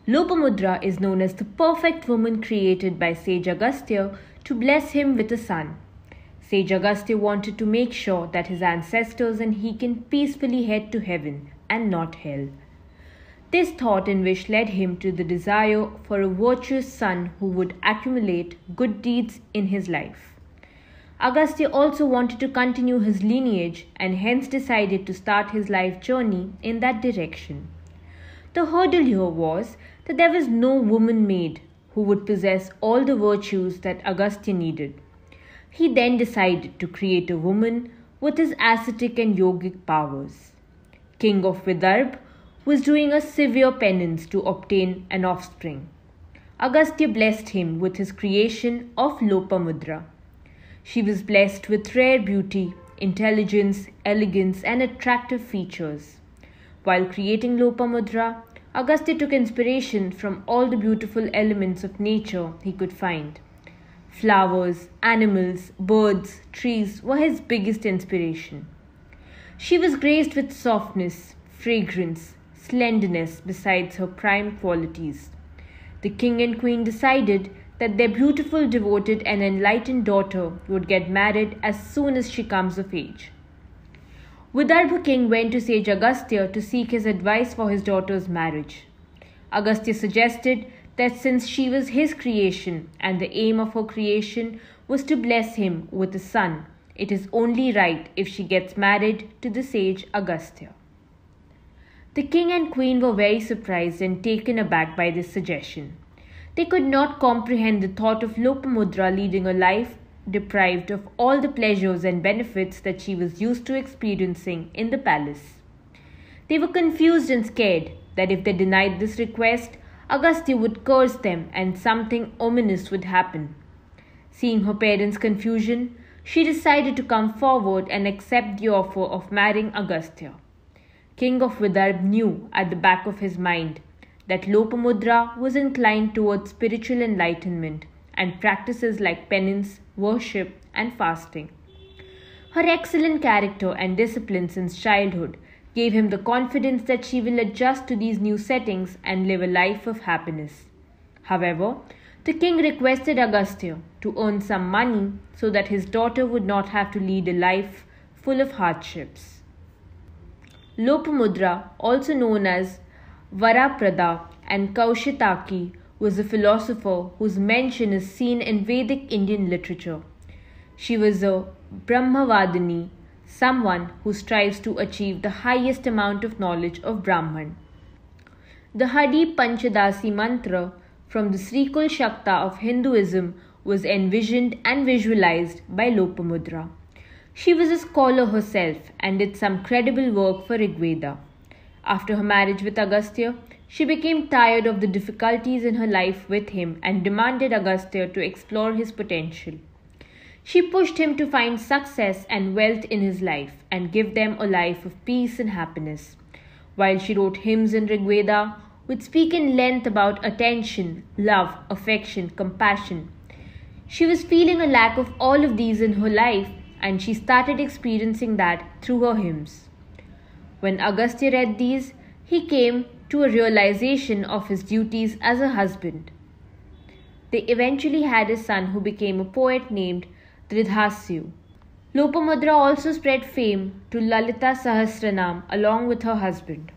Lopamudra is known as the perfect woman created by sage Agastya to bless him with a son. Sage Agastya wanted to make sure that his ancestors and he can peacefully head to heaven and not hell. This thought and wish led him to the desire for a virtuous son who would accumulate good deeds in his life. Agastya also wanted to continue his lineage and hence decided to start his life journey in that direction. The hurdle here was that there was no woman made who would possess all the virtues that Agastya needed. He then decided to create a woman with his ascetic and yogic powers. King of Vidarbha was doing a severe penance to obtain an offspring. Agastya blessed him with his creation of Lopamudra. She was blessed with rare beauty, intelligence, elegance, and attractive features. While creating Lopamudra, Agastya took inspiration from all the beautiful elements of nature he could find. Flowers, animals, birds, trees were his biggest inspiration. She was graced with softness, fragrance, slenderness besides her prime qualities. The king and queen decided that their beautiful, devoted, and enlightened daughter would get married as soon as she comes of age. Vidarbha king went to sage Agastya to seek his advice for his daughter's marriage. Agastya suggested that since she was his creation and the aim of her creation was to bless him with a son, it is only right if she gets married to the sage Agastya. The king and queen were very surprised and taken aback by this suggestion. They could not comprehend the thought of Lopamudra leading a life deprived of all the pleasures and benefits that she was used to experiencing in the palace. They were confused and scared that if they denied this request, Agastya would curse them and something ominous would happen. Seeing her parents' confusion, she decided to come forward and accept the offer of marrying Agastya. King of Vidarbha knew at the back of his mind that Lopamudra was inclined towards spiritual enlightenment and practices like penance, worship, and fasting. Her excellent character and discipline since childhood gave him the confidence that she will adjust to these new settings and live a life of happiness. However, the king requested Agastya to earn some money so that his daughter would not have to lead a life full of hardships. Lopamudra, also known as Varaprada and Kaushitaki, was a philosopher whose mention is seen in Vedic Indian literature. She was a Brahmavadini, someone who strives to achieve the highest amount of knowledge of Brahman. The Hari Panchadasi mantra from the Srikul Shakta of Hinduism was envisioned and visualized by Lopamudra. She was a scholar herself and did some credible work for Rigveda. After her marriage with Agastya, she became tired of the difficulties in her life with him and demanded Agastya to explore his potential. She pushed him to find success and wealth in his life and give them a life of peace and happiness. While she wrote hymns in Rigveda, which speak in length about attention, love, affection, compassion, she was feeling a lack of all of these in her life and she started experiencing that through her hymns. When Agastya read these, he came to a realization of his duties as a husband. They eventually had a son who became a poet named Dridhasyu. Lopamudra also spread fame to Lalita Sahasranam along with her husband.